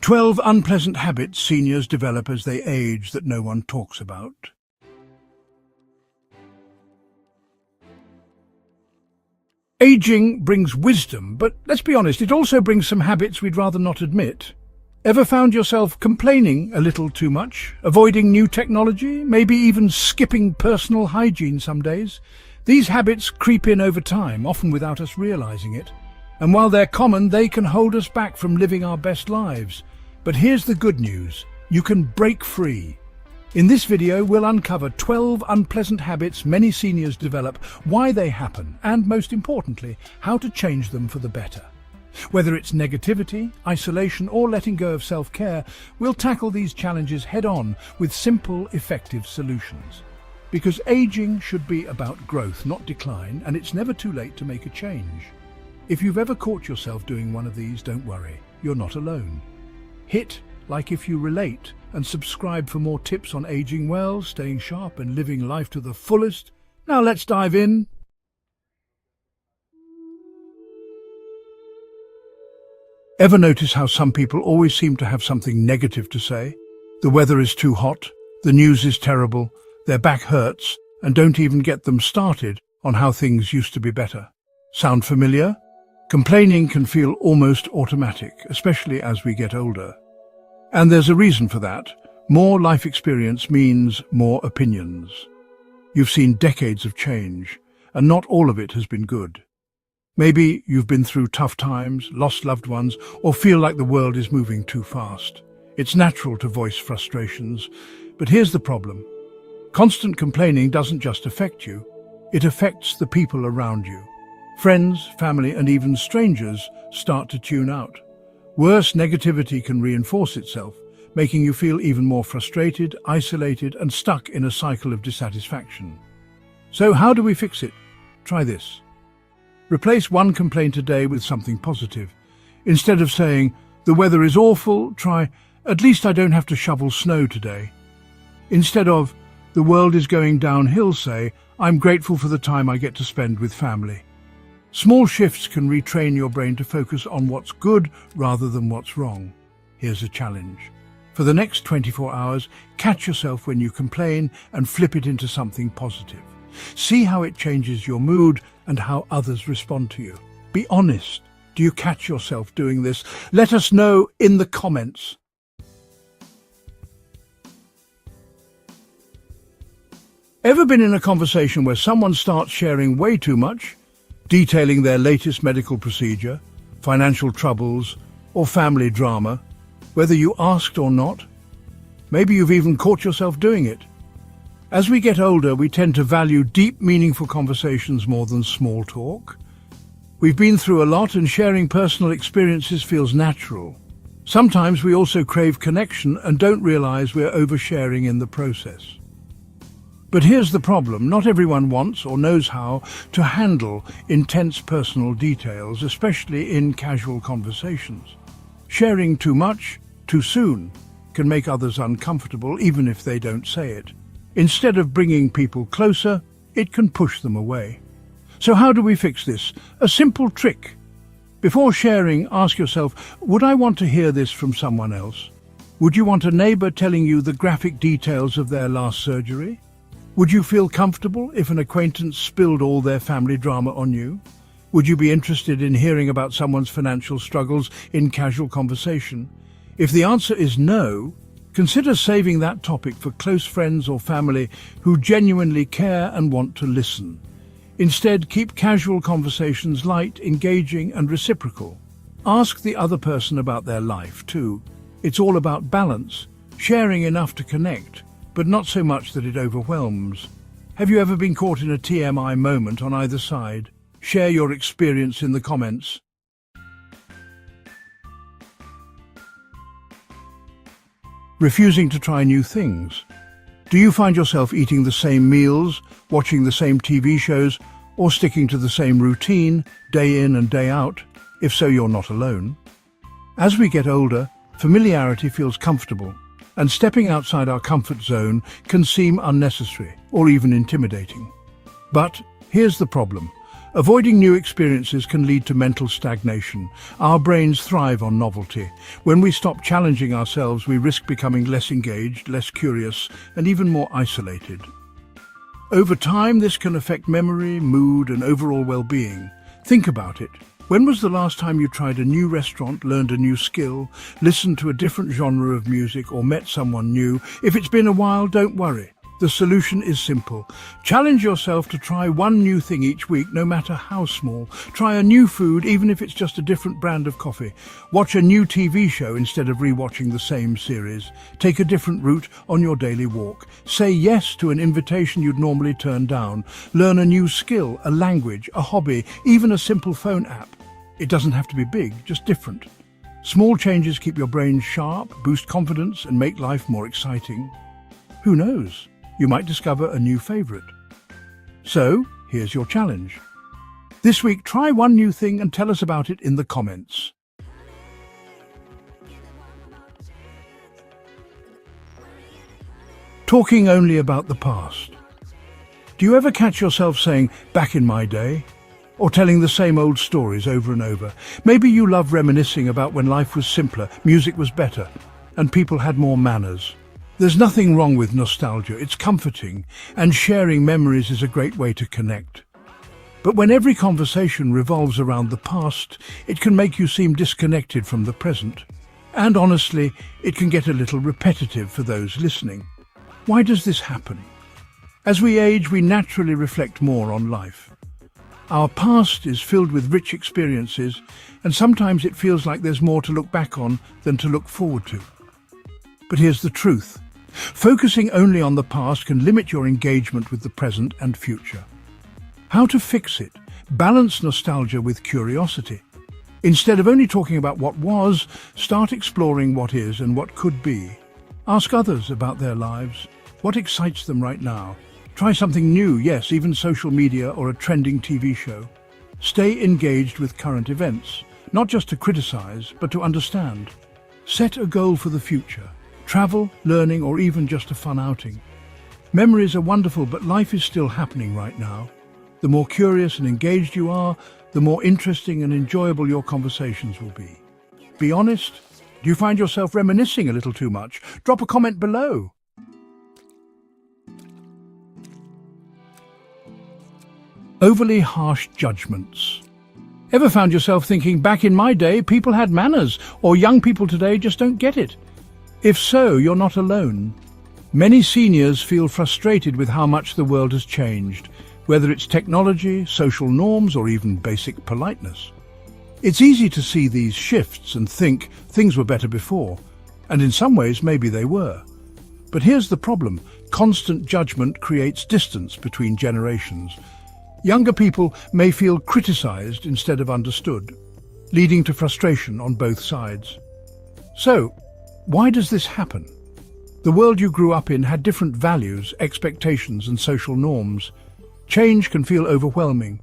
12 unpleasant habits seniors develop as they age that no one talks about. Aging brings wisdom, but let's be honest, it also brings some habits we'd rather not admit. Ever found yourself complaining a little too much, avoiding new technology, maybe even skipping personal hygiene some days? These habits creep in over time, often without us realizing it. And while they're common, they can hold us back from living our best lives. But here's the good news: you can break free. In this video, we'll uncover 12 unpleasant habits many seniors develop, why they happen, and most importantly, how to change them for the better. Whether it's negativity, isolation, or letting go of self-care, we'll tackle these challenges head-on with simple, effective solutions. Because aging should be about growth, not decline, and it's never too late to make a change. If you've ever caught yourself doing one of these, don't worry, you're not alone. Hit like if you relate and subscribe for more tips on aging well, staying sharp, and living life to the fullest. Now let's dive in. Ever notice how some people always seem to have something negative to say? The weather is too hot, the news is terrible, their back hurts, and don't even get them started on how things used to be better. Sound familiar? Complaining can feel almost automatic, especially as we get older. And there's a reason for that. More life experience means more opinions. You've seen decades of change, and not all of it has been good. Maybe you've been through tough times, lost loved ones, or feel like the world is moving too fast. It's natural to voice frustrations, but here's the problem. Constant complaining doesn't just affect you, it affects the people around you. Friends, family, and even strangers start to tune out. Worse, negativity can reinforce itself, making you feel even more frustrated, isolated, and stuck in a cycle of dissatisfaction. So how do we fix it? Try this. Replace one complaint a day with something positive. Instead of saying, "The weather is awful," try, "At least I don't have to shovel snow today." Instead of, "The world is going downhill," say, "I'm grateful for the time I get to spend with family." Small shifts can retrain your brain to focus on what's good rather than what's wrong. Here's a challenge. For the next 24 hours, catch yourself when you complain and flip it into something positive. See how it changes your mood and how others respond to you. Be honest. Do you catch yourself doing this? Let us know in the comments. Ever been in a conversation where someone starts sharing way too much, detailing their latest medical procedure, financial troubles, or family drama, whether you asked or not? Maybe you've even caught yourself doing it. As we get older, we tend to value deep, meaningful conversations more than small talk. We've been through a lot, and sharing personal experiences feels natural. Sometimes we also crave connection and don't realize we're oversharing in the process. But here's the problem. Not everyone wants or knows how to handle intense personal details, especially in casual conversations. Sharing too much, too soon, can make others uncomfortable, even if they don't say it. Instead of bringing people closer, it can push them away. So how do we fix this? A simple trick. Before sharing, ask yourself, would I want to hear this from someone else? Would you want a neighbor telling you the graphic details of their last surgery? Would you feel comfortable if an acquaintance spilled all their family drama on you? Would you be interested in hearing about someone's financial struggles in casual conversation? If the answer is no, consider saving that topic for close friends or family who genuinely care and want to listen. Instead, keep casual conversations light, engaging, and reciprocal. Ask the other person about their life, too. It's all about balance, sharing enough to connect, but not so much that it overwhelms. Have you ever been caught in a TMI moment on either side? Share your experience in the comments. Refusing to try new things. Do you find yourself eating the same meals, watching the same TV shows, or sticking to the same routine, day in and day out? If so, you're not alone. As we get older, familiarity feels comfortable, and stepping outside our comfort zone can seem unnecessary or even intimidating. But here's the problem. Avoiding new experiences can lead to mental stagnation. Our brains thrive on novelty. When we stop challenging ourselves, we risk becoming less engaged, less curious, and even more isolated. Over time, this can affect memory, mood, and overall well-being. Think about it. When was the last time you tried a new restaurant, learned a new skill, listened to a different genre of music, or met someone new? If it's been a while, don't worry. The solution is simple. Challenge yourself to try one new thing each week, no matter how small. Try a new food, even if it's just a different brand of coffee. Watch a new TV show instead of rewatching the same series. Take a different route on your daily walk. Say yes to an invitation you'd normally turn down. Learn a new skill, a language, a hobby, even a simple phone app. It doesn't have to be big, just different. Small changes keep your brain sharp, boost confidence, and make life more exciting. Who knows? You might discover a new favorite. So, here's your challenge. This week, try one new thing and tell us about it in the comments. Talking only about the past. Do you ever catch yourself saying, "back in my day"? Or telling the same old stories over and over? Maybe you love reminiscing about when life was simpler, music was better, and people had more manners. There's nothing wrong with nostalgia, it's comforting, and sharing memories is a great way to connect. But when every conversation revolves around the past, it can make you seem disconnected from the present. And honestly, it can get a little repetitive for those listening. Why does this happen? As we age, we naturally reflect more on life. Our past is filled with rich experiences, and sometimes it feels like there's more to look back on than to look forward to. But here's the truth. Focusing only on the past can limit your engagement with the present and future. How to fix it? Balance nostalgia with curiosity. Instead of only talking about what was, start exploring what is and what could be. Ask others about their lives. What excites them right now? Try something new, yes, even social media or a trending TV show. Stay engaged with current events, not just to criticize, but to understand. Set a goal for the future. Travel, learning, or even just a fun outing. Memories are wonderful, but life is still happening right now. The more curious and engaged you are, the more interesting and enjoyable your conversations will be. Be honest. Do you find yourself reminiscing a little too much? Drop a comment below. Overly harsh judgments. Ever found yourself thinking, "back in my day, people had manners," or "young people today just don't get it"? If so, you're not alone. Many seniors feel frustrated with how much the world has changed, whether it's technology, social norms, or even basic politeness. It's easy to see these shifts and think things were better before, and in some ways maybe they were. But here's the problem. Constant judgment creates distance between generations. Younger people may feel criticized instead of understood, leading to frustration on both sides. So, why does this happen? The world you grew up in had different values, expectations, and social norms. Change can feel overwhelming,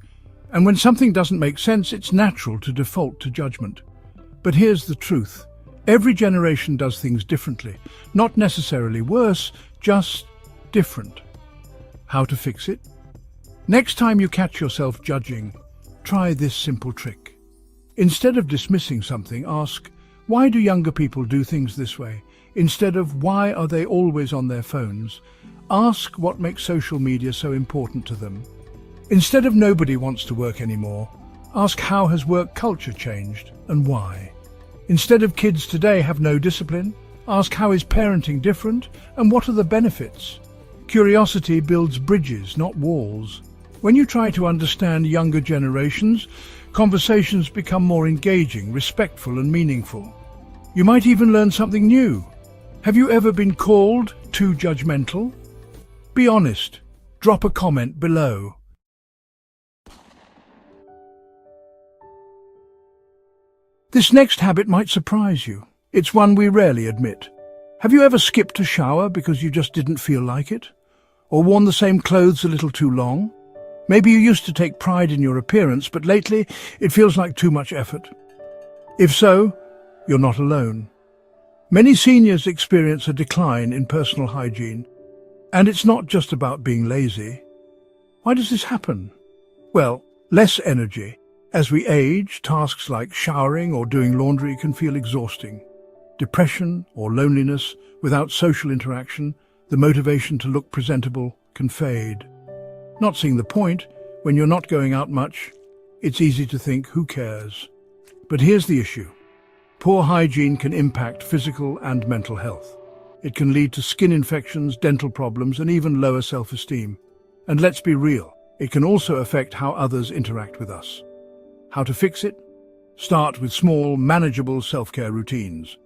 and when something doesn't make sense, it's natural to default to judgment. But here's the truth. Every generation does things differently, not necessarily worse, just different. How to fix it? Next time you catch yourself judging, try this simple trick. Instead of dismissing something, ask, "Why do younger people do things this way?" Instead of, "Why are they always on their phones?" Ask what makes social media so important to them. Instead of "Nobody wants to work anymore," ask, "How has work culture changed and why?" Instead of "Kids today have no discipline," ask, "How is parenting different and what are the benefits?" Curiosity builds bridges, not walls. When you try to understand younger generations, conversations become more engaging, respectful, and meaningful. You might even learn something new. Have you ever been called too judgmental? Be honest. Drop a comment below. This next habit might surprise you. It's one we rarely admit. Have you ever skipped a shower because you just didn't feel like it? Or worn the same clothes a little too long? Maybe you used to take pride in your appearance, but lately it feels like too much effort. If so, you're not alone. Many seniors experience a decline in personal hygiene, and it's not just about being lazy. Why does this happen? Well, less energy. As we age, tasks like showering or doing laundry can feel exhausting. Depression or loneliness without social interaction, the motivation to look presentable can fade. Not seeing the point, when you're not going out much, it's easy to think, who cares? But here's the issue. Poor hygiene can impact physical and mental health. It can lead to skin infections, dental problems, and even lower self-esteem. And let's be real, it can also affect how others interact with us. How to fix it? Start with small, manageable self-care routines.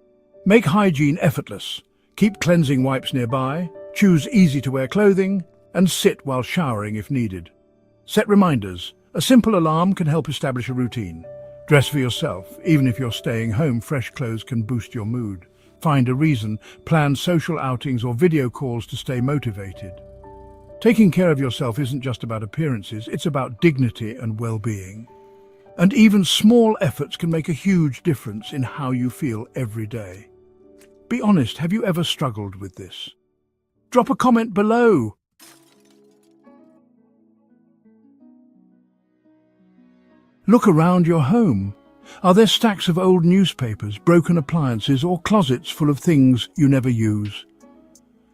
Make hygiene effortless. Keep cleansing wipes nearby, choose easy-to-wear clothing, and sit while showering if needed. Set reminders. A simple alarm can help establish a routine. Dress for yourself. Even if you're staying home, fresh clothes can boost your mood. Find a reason. Plan social outings or video calls to stay motivated. Taking care of yourself isn't just about appearances, it's about dignity and well-being. And even small efforts can make a huge difference in how you feel every day. Be honest, have you ever struggled with this? Drop a comment below. Look around your home. Are there stacks of old newspapers, broken appliances, or closets full of things you never use?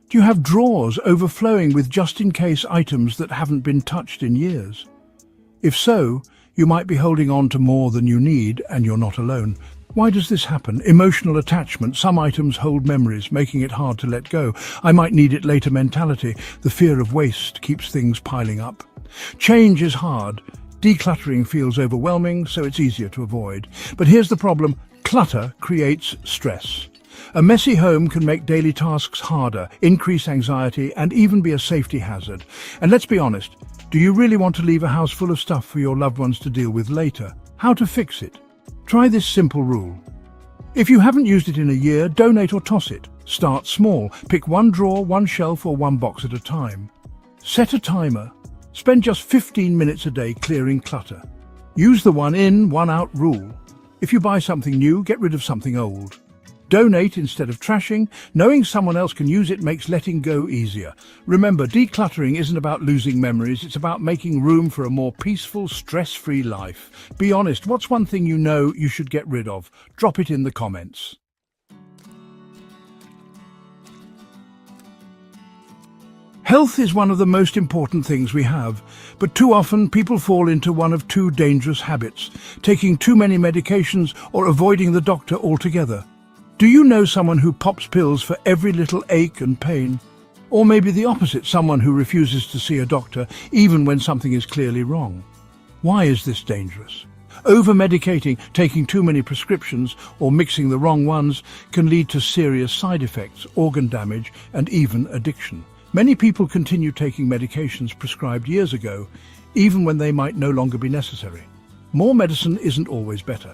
Do you have drawers overflowing with just-in-case items that haven't been touched in years? If so, you might be holding on to more than you need, and you're not alone. Why does this happen? Emotional attachment. Some items hold memories, making it hard to let go. I might need it later mentality. The fear of waste keeps things piling up. Change is hard. Decluttering feels overwhelming, so it's easier to avoid. But here's the problem. Clutter creates stress. A messy home can make daily tasks harder, increase anxiety, and even be a safety hazard. And let's be honest, do you really want to leave a house full of stuff for your loved ones to deal with later? How to fix it? Try this simple rule. If you haven't used it in a year, donate or toss it. Start small. Pick one drawer, one shelf, or one box at a time. Set a timer. Spend just 15 minutes a day clearing clutter. Use the one in, one out rule. If you buy something new, get rid of something old. Donate instead of trashing. Knowing someone else can use it makes letting go easier. Remember, decluttering isn't about losing memories, it's about making room for a more peaceful, stress-free life. Be honest, what's one thing you know you should get rid of? Drop it in the comments. Health is one of the most important things we have, but too often people fall into one of two dangerous habits: taking too many medications or avoiding the doctor altogether. Do you know someone who pops pills for every little ache and pain? Or maybe the opposite, someone who refuses to see a doctor even when something is clearly wrong. Why is this dangerous? Over-medicating, taking too many prescriptions, or mixing the wrong ones can lead to serious side effects, organ damage, and even addiction. Many people continue taking medications prescribed years ago, even when they might no longer be necessary. More medicine isn't always better.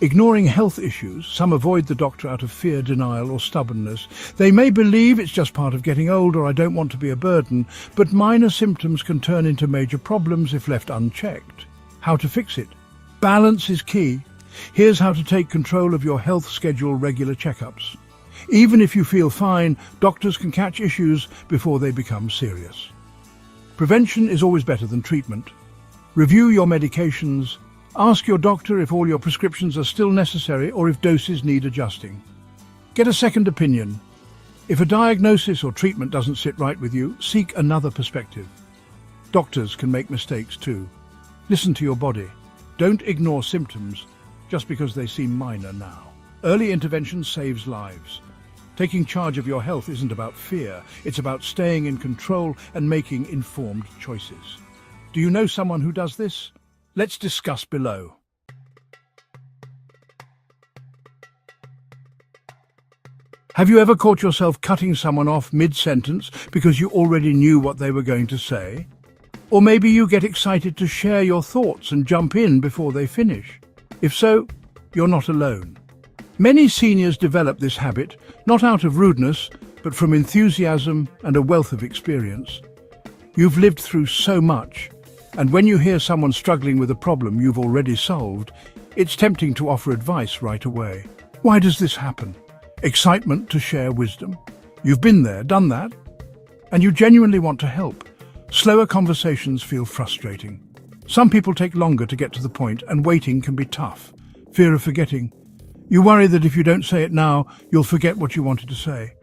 Ignoring health issues, some avoid the doctor out of fear, denial, or stubbornness. They may believe it's just part of getting old, or I don't want to be a burden, but minor symptoms can turn into major problems if left unchecked. How to fix it? Balance is key. Here's how to take control of your health. Schedule regular checkups. Even if you feel fine, doctors can catch issues before they become serious. Prevention is always better than treatment. Review your medications. Ask your doctor if all your prescriptions are still necessary or if doses need adjusting. Get a second opinion. If a diagnosis or treatment doesn't sit right with you, seek another perspective. Doctors can make mistakes too. Listen to your body. Don't ignore symptoms just because they seem minor now. Early intervention saves lives. Taking charge of your health isn't about fear, it's about staying in control and making informed choices. Do you know someone who does this? Let's discuss below. Have you ever caught yourself cutting someone off mid-sentence because you already knew what they were going to say? Or maybe you get excited to share your thoughts and jump in before they finish. If so, you're not alone. Many seniors develop this habit, not out of rudeness, but from enthusiasm and a wealth of experience. You've lived through so much, and when you hear someone struggling with a problem you've already solved, it's tempting to offer advice right away. Why does this happen? Excitement to share wisdom. You've been there, done that, and you genuinely want to help. Slower conversations feel frustrating. Some people take longer to get to the point, and waiting can be tough. Fear of forgetting. You worry that if you don't say it now, you'll forget what you wanted to say.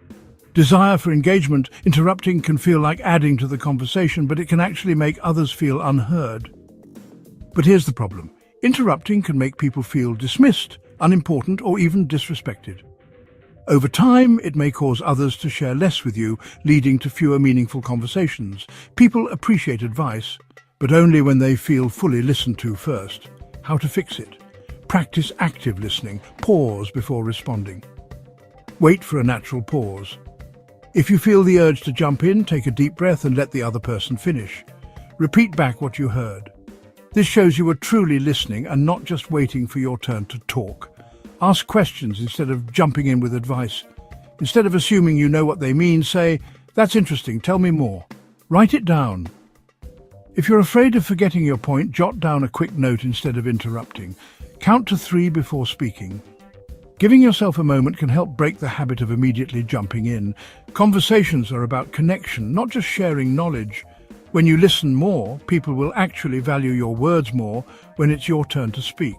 Desire for engagement. Interrupting can feel like adding to the conversation, but it can actually make others feel unheard. But here's the problem. Interrupting can make people feel dismissed, unimportant, or even disrespected. Over time, it may cause others to share less with you, leading to fewer meaningful conversations. People appreciate advice, but only when they feel fully listened to first. How to fix it? Practice active listening. Pause before responding. Wait for a natural pause. If you feel the urge to jump in, take a deep breath and let the other person finish. Repeat back what you heard. This shows you are truly listening and not just waiting for your turn to talk. Ask questions instead of jumping in with advice. Instead of assuming you know what they mean, say, "That's interesting, tell me more." Write it down. If you're afraid of forgetting your point, jot down a quick note instead of interrupting. Count to 3 before speaking. Giving yourself a moment can help break the habit of immediately jumping in. Conversations are about connection, not just sharing knowledge. When you listen more, people will actually value your words more when it's your turn to speak.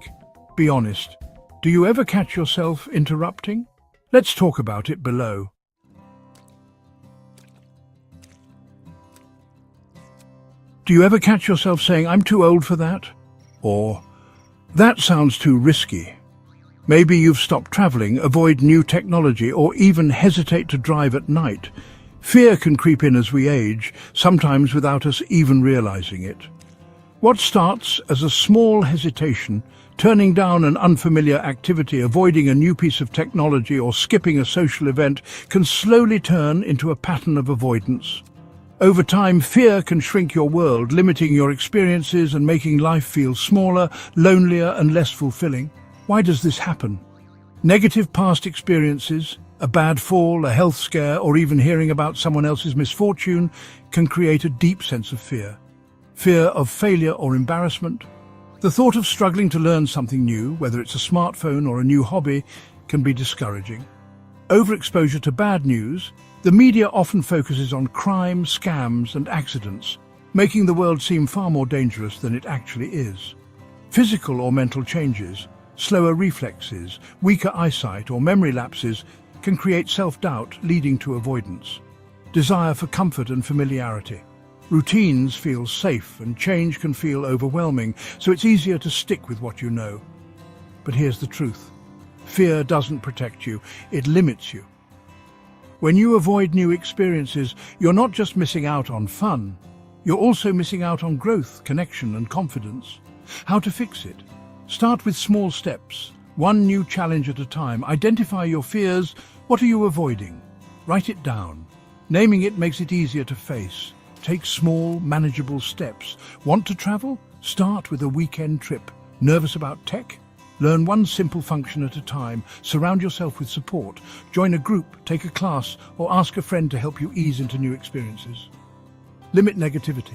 Be honest. Do you ever catch yourself interrupting? Let's talk about it below. Do you ever catch yourself saying, "I'm too old for that"? Or, "That sounds too risky"? Maybe you've stopped traveling, avoid new technology, or even hesitate to drive at night. Fear can creep in as we age, sometimes without us even realizing it. What starts as a small hesitation, turning down an unfamiliar activity, avoiding a new piece of technology, or skipping a social event, can slowly turn into a pattern of avoidance. Over time, fear can shrink your world, limiting your experiences and making life feel smaller, lonelier, and less fulfilling. Why does this happen? Negative past experiences, a bad fall, a health scare, or even hearing about someone else's misfortune can create a deep sense of fear. Fear of failure or embarrassment. The thought of struggling to learn something new, whether it's a smartphone or a new hobby, can be discouraging. Overexposure to bad news. The media often focuses on crime, scams, and accidents, making the world seem far more dangerous than it actually is. Physical or mental changes, slower reflexes, weaker eyesight, or memory lapses can create self-doubt, leading to avoidance. Desire for comfort and familiarity. Routines feel safe and change can feel overwhelming, so it's easier to stick with what you know. But here's the truth. Fear doesn't protect you, it limits you. When you avoid new experiences, you're not just missing out on fun, you're also missing out on growth, connection, and confidence. How to fix it? Start with small steps, one new challenge at a time. Identify your fears. What are you avoiding? Write it down. Naming it makes it easier to face. Take small, manageable steps. Want to travel? Start with a weekend trip. Nervous about tech? Learn one simple function at a time. Surround yourself with support. Join a group, take a class, or ask a friend to help you ease into new experiences. Limit negativity.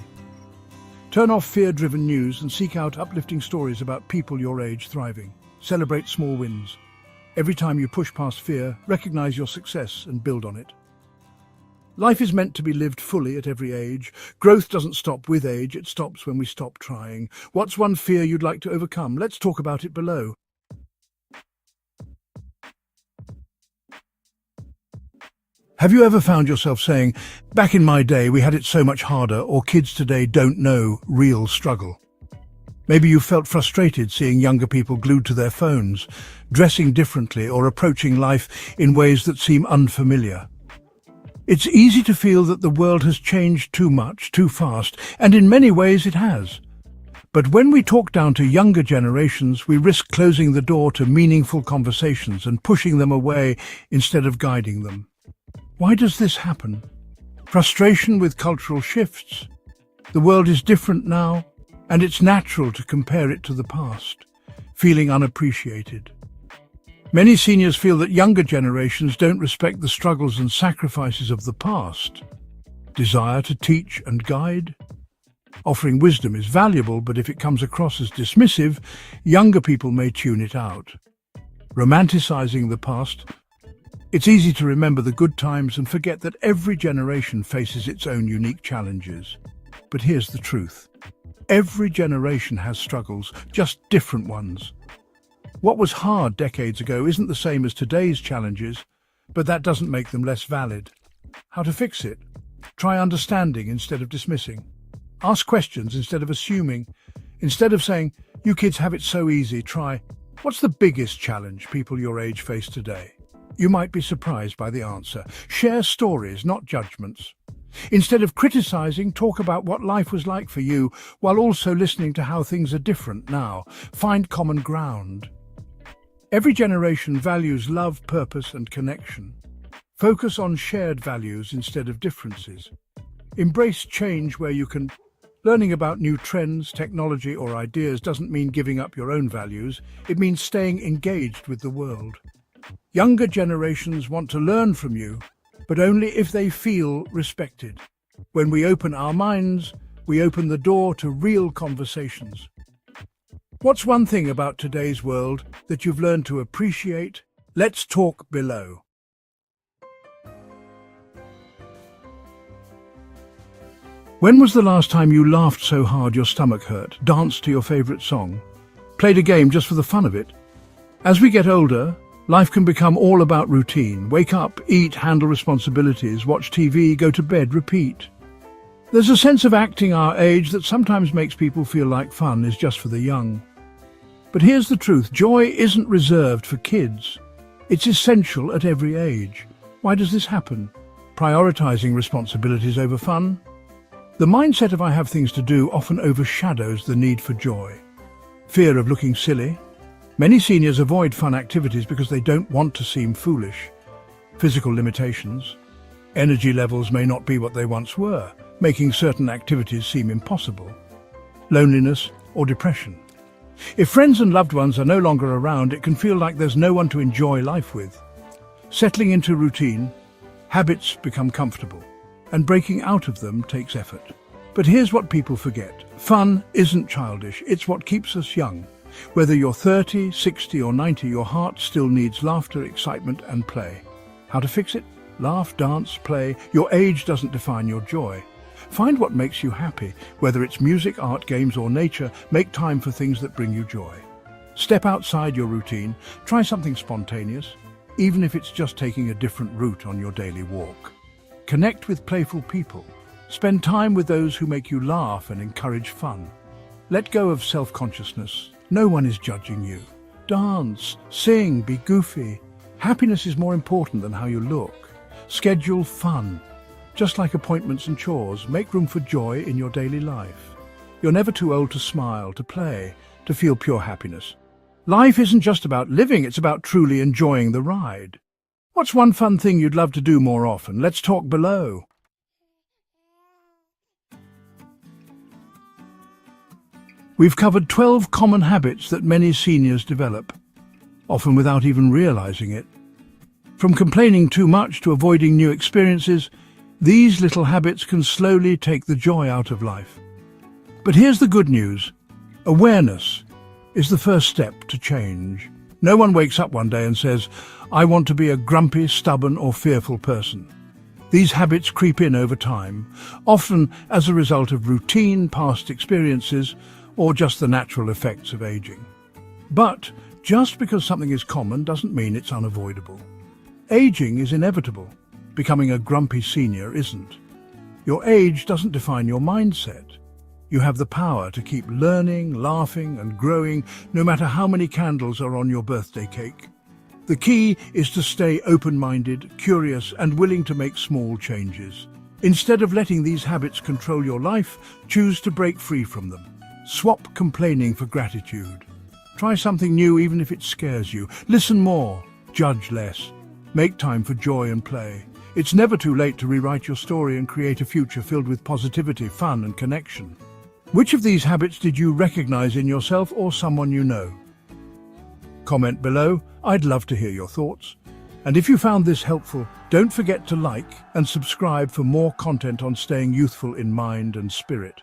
Turn off fear-driven news and seek out uplifting stories about people your age thriving. Celebrate small wins. Every time you push past fear, recognize your success and build on it. Life is meant to be lived fully at every age. Growth doesn't stop with age, it stops when we stop trying. What's one fear you'd like to overcome? Let's talk about it below. Have you ever found yourself saying, "Back in my day we had it so much harder," or "Kids today don't know real struggle"? Maybe you felt frustrated seeing younger people glued to their phones, dressing differently or approaching life in ways that seem unfamiliar. It's easy to feel that the world has changed too much, too fast, and in many ways it has. But when we talk down to younger generations, we risk closing the door to meaningful conversations and pushing them away instead of guiding them. Why does this happen? Frustration with cultural shifts. The world is different now, and it's natural to compare it to the past, feeling unappreciated. Many seniors feel that younger generations don't respect the struggles and sacrifices of the past. Desire to teach and guide? Offering wisdom is valuable, but if it comes across as dismissive, younger people may tune it out. Romanticizing the past? It's easy to remember the good times and forget that every generation faces its own unique challenges. But here's the truth. Every generation has struggles, just different ones. What was hard decades ago isn't the same as today's challenges, but that doesn't make them less valid. How to fix it? Try understanding instead of dismissing. Ask questions instead of assuming. Instead of saying, "You kids have it so easy," try, "What's the biggest challenge people your age face today?" You might be surprised by the answer. Share stories, not judgments. Instead of criticizing, talk about what life was like for you, while also listening to how things are different now. Find common ground. Every generation values love, purpose, and connection. Focus on shared values instead of differences. Embrace change where you can. Learning about new trends, technology, or ideas doesn't mean giving up your own values. It means staying engaged with the world. Younger generations want to learn from you, but only if they feel respected. When we open our minds, we open the door to real conversations. What's one thing about today's world that you've learned to appreciate? Let's talk below. When was the last time you laughed so hard your stomach hurt, danced to your favorite song, played a game just for the fun of it? As we get older, life can become all about routine. Wake up, eat, handle responsibilities, watch TV, go to bed, repeat. There's a sense of acting our age that sometimes makes people feel like fun is just for the young. But here's the truth, joy isn't reserved for kids. It's essential at every age. Why does this happen? Prioritizing responsibilities over fun? The mindset of "I have things to do" often overshadows the need for joy. Fear of looking silly. Many seniors avoid fun activities because they don't want to seem foolish. Physical limitations. Energy levels may not be what they once were, making certain activities seem impossible. Loneliness or depression. If friends and loved ones are no longer around, it can feel like there's no one to enjoy life with. Settling into routine, habits become comfortable, and breaking out of them takes effort. But here's what people forget. Fun isn't childish, it's what keeps us young. Whether you're 30, 60 or 90, your heart still needs laughter, excitement and play. How to fix it? Laugh, dance, play. Your age doesn't define your joy. Find what makes you happy. Whether it's music, art, games or nature, make time for things that bring you joy. Step outside your routine. Try something spontaneous, even if it's just taking a different route on your daily walk. Connect with playful people. Spend time with those who make you laugh and encourage fun. Let go of self-consciousness. No one is judging you. Dance, sing, be goofy. Happiness is more important than how you look. Schedule fun. Just like appointments and chores, make room for joy in your daily life. You're never too old to smile, to play, to feel pure happiness. Life isn't just about living, it's about truly enjoying the ride. What's one fun thing you'd love to do more often? Let's talk below. We've covered 12 common habits that many seniors develop, often without even realizing it. From complaining too much to avoiding new experiences, these little habits can slowly take the joy out of life. But here's the good news. Awareness is the first step to change. No one wakes up one day and says, "I want to be a grumpy, stubborn or fearful person." These habits creep in over time, often as a result of routine, past experiences, or just the natural effects of aging. But just because something is common doesn't mean it's unavoidable. Aging is inevitable. Becoming a grumpy senior isn't. Your age doesn't define your mindset. You have the power to keep learning, laughing, and growing no matter how many candles are on your birthday cake. The key is to stay open-minded, curious, and willing to make small changes. Instead of letting these habits control your life, choose to break free from them. Swap complaining for gratitude. Try something new even if it scares you. Listen more, judge less. Make time for joy and play. It's never too late to rewrite your story and create a future filled with positivity, fun and connection. Which of these habits did you recognize in yourself or someone you know? Comment below. I'd love to hear your thoughts. And if you found this helpful, don't forget to like and subscribe for more content on staying youthful in mind and spirit.